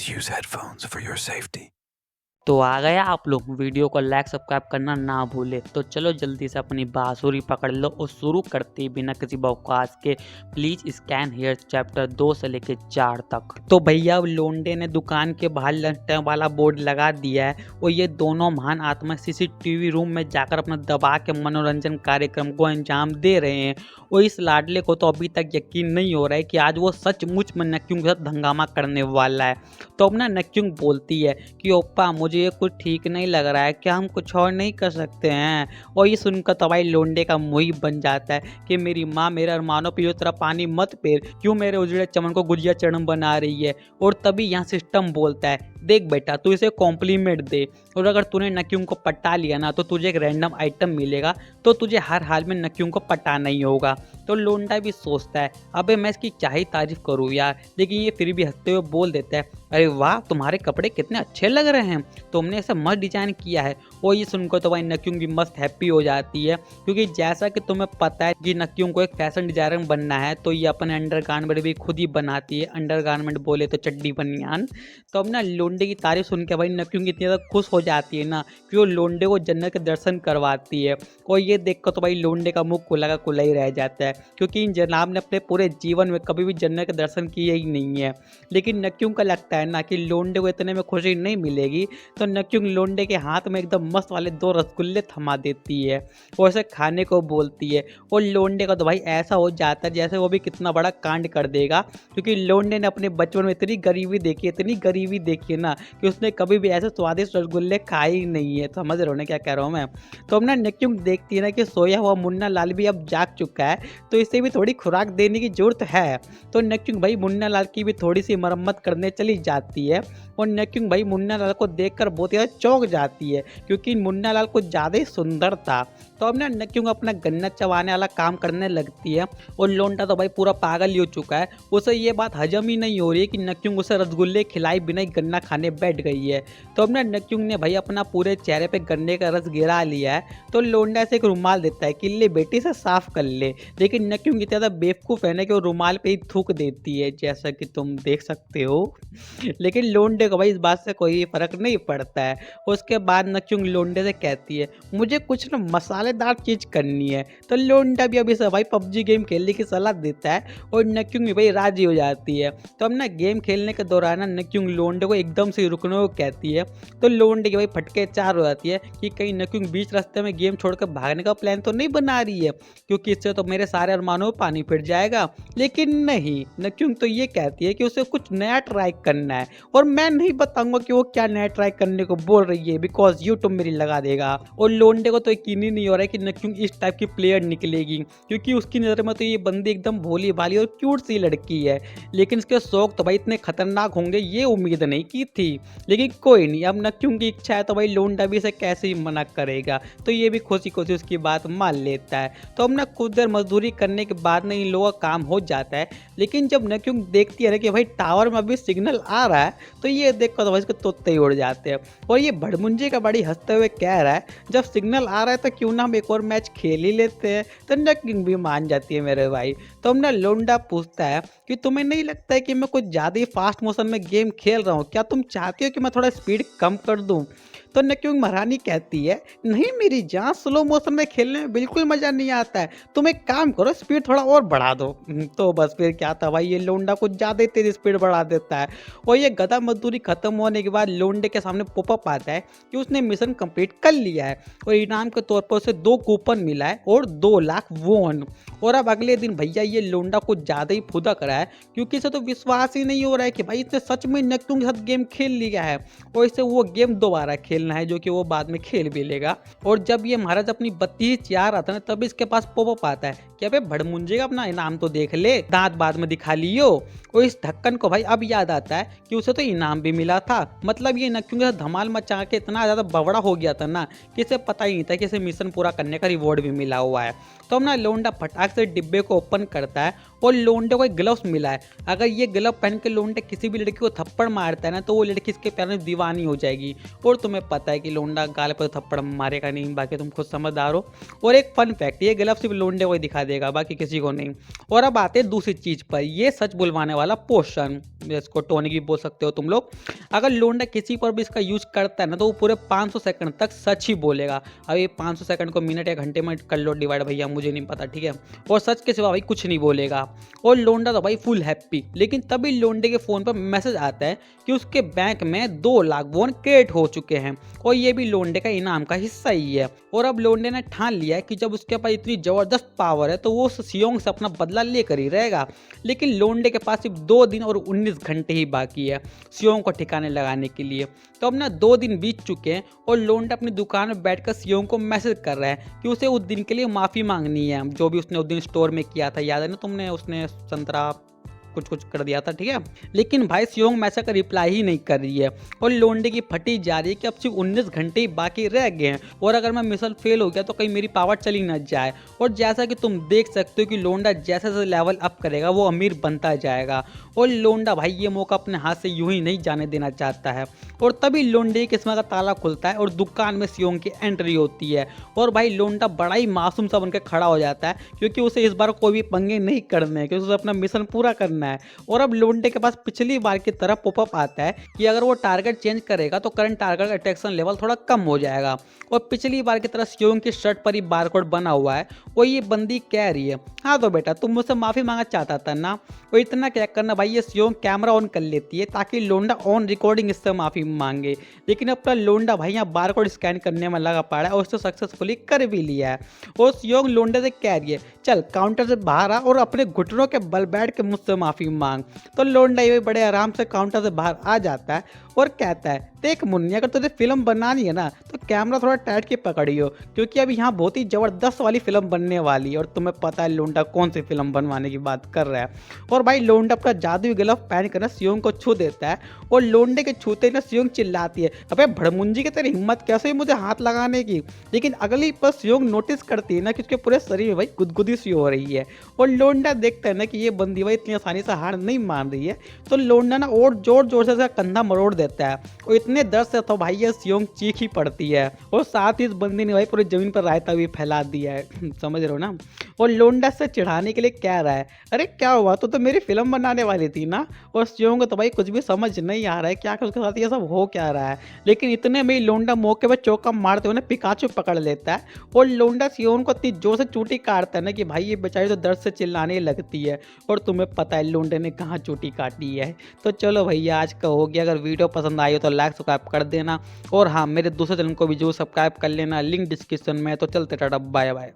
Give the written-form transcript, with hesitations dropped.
Please use headphones for your safety. तो आ गया आप लोग, वीडियो को लाइक सब्सक्राइब करना ना भूले। तो चलो जल्दी से अपनी बांसुरी पकड़ लो और शुरू करते ही बिना किसी बकवास के। प्लीज स्कैन हियर चैप्टर 2 से लेके 4 तक। तो भैया लोंडे ने दुकान के बाहर लंच टाइम वाला बोर्ड लगा दिया है और ये दोनों महान आत्मा सीसीटीवी रूम में जाकर अपना दबा के मनोरंजन कार्यक्रम को अंजाम दे रहे हैं। और इस लाडले को तो अभी तक यकीन नहीं हो रहा है कि आज वो सचमुच में नक्युंग के साथ हंगामा करने वाला है। तो अब ना नक्युंग बोलती है कि ओप्पा मुझे ये कुछ ठीक नहीं लग रहा है, क्या हम कुछ और नहीं कर सकते हैं। और ये सुनकर तो भाई लोंडे का मुंह बन जाता है कि मेरी माँ मेरे अरमानों पे तरह पानी मत फेर, क्यों मेरे उजड़े चमन को गुजिया चढ़म बना रही है। और तभी यहाँ सिस्टम बोलता है देख बेटा तू इसे कॉम्प्लीमेंट दे, और अगर तूने नक्युंग को पटा लिया ना तो तुझे एक रैंडम आइटम मिलेगा, तो तुझे हर हाल में नक्युंग को पटाना ही होगा। तो लोंडा भी सोचता है अबे मैं इसकी क्या ही तारीफ करूँ यार, लेकिन ये फिर भी हंसते हुए बोल देता है अरे वाह तुम्हारे कपड़े कितने अच्छे लग रहे हैं, तुमने ऐसा मस्त डिजाइन किया है। और ये सुनकर तो भाई नक्युंग भी मस्त हैप्पी हो जाती है, क्योंकि जैसा कि तुम्हें पता है कि नक्युंग को एक फैशन डिजाइनर बनना है, तो ये अपने अंडरगारमेंट भी खुद ही बनाती है। अंडरगारमेंट बोले तो चड्डी बनियान। तो अब ना लोंडे की तारीफ सुन के भाई नक्युंग इतनी ज़्यादा खुश हो जाती है ना कि वो लोंडे को जन्नत के दर्शन करवाती है। और ये देखकर तो भाई लोंडे का मुंह खुला का खुला ही रह जाता है, क्योंकि इन जनाब ने अपने पूरे जीवन में कभी भी जन्नत के दर्शन किए ही नहीं है। लेकिन नक्युंग का लगता है ना कि लोंडे को इतने में खुशी नहीं मिलेगी, तो नक्युंग लोंडे के हाथ में एकदम मस्त वाले 2 रसगुल्ले थमा देती है और उसे खाने को बोलती है। और लोंडे का तो भाई ऐसा हो जाता है जैसे वो भी कितना बड़ा कांड कर देगा, क्योंकि लोंडे ने अपने बचपन में इतनी गरीबी देखी है ना कि उसने कभी भी ऐसे स्वादिष्ट रसगुल्ले खाए ही नहीं है। समझ रहे हो ना क्या कह रहा हूँ मैं। तो अब ना नक्युंग देखती है ना कि सोया हुआ मुन्ना लाल भी अब जाग चुका है, तो इसे भी थोड़ी खुराक देने की जरूरत है। तो नक्युंग भाई मुन्ना लाल की भी थोड़ी सी मरम्मत करने चली जाती है। और नक्युंग भाई मुन्ना लाल को देखकर बहुत ज़्यादा चौंक जाती है, क्योंकि मुन्ना लाल कुछ ज़्यादा ही सुंदर था। तो अब ना नक्युंग अपना गन्ना चबाने वाला काम करने लगती है। और लोंडा तो भाई पूरा पागल ही हो चुका है, उसे ये बात हजम ही नहीं हो रही है कि नक्युंग उसे रसगुल्ले खिलाई बिना ही गन्ना खाने बैठ गई है। तो अब ना नक्युंग ने भाई अपना पूरे चेहरे पे गन्ने का रस गिरा लिया है, तो लोंडा से एक रुमाल देता है कि ले बेटी से साफ कर ले। लेकिन नक्युंग इतना ज़्यादा बेवकूफ़ है ना कि वो रुमाल पे ही थूक देती है, जैसा कि तुम देख सकते हो। लेकिन लोंडे को भाई इस बात से कोई फर्क नहीं पड़ता है। उसके बाद नक्युंग लोंडे से कहती है मुझे कुछ ना मसालेदार चीज़ करनी है। तो लोंडा भी अभी से भाई पबजी गेम खेलने की सलाह देता है और नक्युंग भी भाई राजी हो जाती है। तो अब ना गेम खेलने के दौरान ना नक्युंग लोंडे को एकदम से रुकने को कहती है। तो लोंडे की भाई फटके 4 हो जाती है कि कहीं नक्युंग बीच रास्ते में गेम छोड़कर भागने का प्लान तो नहीं बना रही है, क्योंकि इससे तो मेरे सारे अरमानों में पानी फिर जाएगा। लेकिन नहीं, नक्युंग तो ये कहती है कि उसे कुछ नया ट्राई करना है, और मैं नहीं बताऊंगा कि वो क्या नया ट्राई करने को बोल रही है, बिकॉज यूट्यूब मेरी लगा देगा। और लोंडे को तो यकीन ही नहीं हो रहा है कि नक्युंग इस टाइप की प्लेयर निकलेगी, क्योंकि उसकी नज़र में तो ये बंदी एकदम भोली भाली और क्यूट सी लड़की है। लेकिन इसके शौक तो भाई इतने खतरनाक होंगे ये उम्मीद नहीं की थी। लेकिन कोई नहीं, अब नक्युंग की इच्छा है तो भाई लोंडा भी इसे कैसे ही मना करेगा। तो ये भी खुशी खुशी उसकी बात मान लेता है। तो अब ना कुछ देर मजदूरी करने के बाद ना इन लोगों का काम हो जाता है। लेकिन जब नक्युंग देखती है ना कि भाई टावर में अभी सिग्नल आ रहा है, तो ये देखकर तो भाई इसके तोते ही उड़ जाते हैं। और ये भड़मुंजे का बड़ी हंसते हुए कह रहा है जब सिग्नल आ रहा है तो क्यों ना हम एक और मैच खेल ही लेते हैं। तो नक्युंग भी मान जाती है मेरे भाई। तो अब ना लोंडा पूछता है कि तुम्हें नहीं लगता है कि मैं कुछ ज़्यादा ही फास्ट मोशन में गेम खेल रहा हूँ, क्या तुम चाहती हो कि मैं थोड़ा स्पीड कम कर दूँ। तो नक्युंग महारानी कहती है नहीं मेरी जान, स्लो मोशन में खेलने में बिल्कुल मज़ा नहीं आता है, तुम एक काम करो स्पीड थोड़ा और बढ़ा दो। तो बस फिर क्या था भाई, ये लोंडा कुछ ज़्यादा ही तेज स्पीड बढ़ा देता है। और ये गधा मजदूरी खत्म होने के बाद लोंडे के सामने पॉपअप आता है कि उसने मिशन कंप्लीट कर लिया है, और इनाम के तौर पर उसे 2 कूपन मिला है और 2 लाख वोन। और अब अगले दिन भैया ये लोंडा कुछ ज़्यादा ही फुदा करा है, क्योंकि इसे तो विश्वास ही नहीं हो रहा है कि भाई इसने सच में नक्युंग के साथ गेम खेल लिया है, और इसे वो गेम दोबारा खेलना है जो कि वो बाद में खेल भी लेगा। और जब ये महाराज अपनी 32 चार आता है तब इसके पास पॉपअप आता है कि अबे भड़मुंजे का अपना इनाम तो देख ले, दांत बाद में दिखा लियो। और इस ढक्कन को भाई अब याद आता है कि उसे तो इनाम भी मिला था, मतलब ये नक्युंग के साथ धमाल मचा के इतना ज़्यादा बवड़ा हो गया था ना कि इसे पता ही नहीं था कि इसे मिशन पूरा करने का रिवॉर्ड भी मिला हुआ है। तो अब ना लोंडा फटाक से डिब्बे को ओपन करता है और लोंडे को एक ग्लव्स मिला है। अगर ये ग्लव पहन के लोंडे किसी भी लड़की को थप्पड़ मारता है ना तो वो लड़की इसके प्यार में दीवानी हो जाएगी। और तुम्हें पता है कि लोंडा गाल पर थप्पड़ मारेगा नहीं, बाकी तुम खुद समझदार हो। और एक फन फैक्ट, ये ग्लव सिर्फ लोंडे को ही दिखा देगा, बाकी किसी को नहीं। और अब आते हैं दूसरी चीज पर, ये सच बुलवाने वाला पोशन, इसको टोनिक भी बोल सकते हो तुम लोग। अगर लोंडा किसी पर भी इसका यूज करता है ना तो वो पूरे 500 सेकंड तक सच ही बोलेगा। अब ये 500 सेकंड को मिनट या घंटे में कर लो डिवाइड भैया, मुझे नहीं पता, ठीक है। और सच के सिवा भाई कुछ नहीं बोलेगा। और लोंडा तो भाई फुल हैप्पी। लेकिन तभी लोंडे के फोन पर मैसेज आता है कि उसके बैंक में 2 लाख वॉन क्रिएट हो चुके हैं और ये भी लोंडे का इनाम का हिस्सा ही है। और अब लोंडे ने ठान लिया है कि जब उसके पास इतनी जबरदस्त पावर है तो वो उस सियोंग से अपना बदला लेकर ही रहेगा। लेकिन लोंडे के पास सिर्फ 2 दिन और 19 घंटे ही बाकी है सियोंग को ठिकाने लगाने के लिए। तो अब ना 2 दिन बीत चुके हैं और लोंडा अपनी दुकान में बैठकर सियोंग को मैसेज कर रहा है कि उसे उस दिन के लिए माफ़ी मांगनी है, जो भी उसने उस दिन स्टोर में किया था, याद है ना तुमने, उसने संतरा कुछ कुछ कर दिया था, ठीक है। लेकिन भाई सियोंग मैसेज का रिप्लाई ही नहीं कर रही है और लोंडे की फटी जा रही है कि अब सिर्फ 19 घंटे ही बाकी रह गए हैं और अगर मैं मिशन फेल हो गया तो कहीं मेरी पावर चली न जाए। और जैसा कि तुम देख सकते हो कि लोंडा जैसे जैसे लेवल अप करेगा वो अमीर बनता जाएगा और लोंडा भाई ये मौका अपने हाथ से यूं ही नहीं जाने देना चाहता है। और तभी लोंडे की किस्मत का ताला खुलता है और दुकान में सियोंग की एंट्री होती है और भाई लोंडा बड़ा ही मासूम सा बनकर खड़ा हो जाता है क्योंकि उसे इस बार कोई भी पंगे नहीं करने हैं, क्योंकि उसे अपना मिशन पूरा करना है। और अब लोंडे के पास पिछली बार की तरह पॉपअप आता है कि अगर वो टारगेट चेंज करेगा तो करंट टारगेट अट्रैक्शन लेवल थोड़ा कम हो जाएगा। और पिछली बार की तरह सियोंग की शर्ट पर ही बारकोड बना हुआ है और ये बंदी कह रही है, हाँ तो बेटा तुम मुझसे माफी मांगना चाहता था ना, वो इतना क्या करना भाई, ये सियोंग कैमरा ऑन कर लेती है ताकि लोंडा ऑन रिकॉर्डिंग इससे माफी मांगे। लेकिन अपना लोंडा भाई यहाँ बारकोड स्कैन करने में लगा पड़ा है और उसने सक्सेसफुली कर भी लिया है। और सियोंग लोंडे से कह रही है, चल काउंटर से बाहर आ और अपने घुटनों के बल बैठ के मुझसे माफी मांग। तो लोंडा ये बड़े आराम से काउंटर से बाहर आ जाता है और कहता है, देख मुन्नी अगर तुझे फिल्म बनानी है ना तो कैमरा थोड़ा टाइट के पकड़ियो, क्योंकि अब यहाँ बहुत ही जबरदस्त वाली फिल्म बनने वाली है। और तुम्हें पता है लोंडा कौन सी फिल्म बनवाने की बात कर रहा है। और भाई लोंडा अपना जादुई ग्लव पहन कर ना सियोंग को छू देता है और लोंडे के छूते ना सियोंग चिल्लाती है, अबे भड़मुंजी की तेरी हिम्मत कैसे मुझे हाथ लगाने की। लेकिन अगली पर सियोंग नोटिस करती है ना कि उसके पूरे शरीर में भाई गुदगुदी सी हो रही है और लोंडा देखता है ना कि ये बंदी भाई इतनी आसानी से हार नहीं मान रही है। तो लोंडा ना और जोर जोर से उसका कंधा मरोड़ देता है और इतने दर्द से तो भाई ये सियोंग चीख ही पड़ती है और साथ ही इस बंदी ने भाई पूरी जमीन पर रायता भी फैला दिया है समझ रहे हो ना। और लोंडा से चिढ़ाने के लिए कह रहा है, अरे क्या हुआ तो मेरी फिल्म बनाने वाली थी ना। और सियोंग को तो भाई कुछ भी समझ नहीं आ रहा है क्या उसके साथ ये सब हो क्या रहा है। लेकिन इतने में ही लोंडा मौके पर चौका मारते हुए पिकाचू पकड़ लेता है और लोंडा सियोंग को इतनी जोर से चूटी काटता है ना कि भाई ये बेचारी तो दर्द से चिल्लाने लगती है। और तुम्हें पता है लोंडे ने कहाँ चूटी काटी है। तो चलो भैया आज का हो गया, अगर वीडियो पसंद आई हो तो लाइक सब्सक्राइब कर देना और हाँ मेरे दूसरे चैनल को भी जो सब्सक्राइब कर लेना, लिंक डिस्क्रिप्शन में। तो चलते टाटा बाय बाय।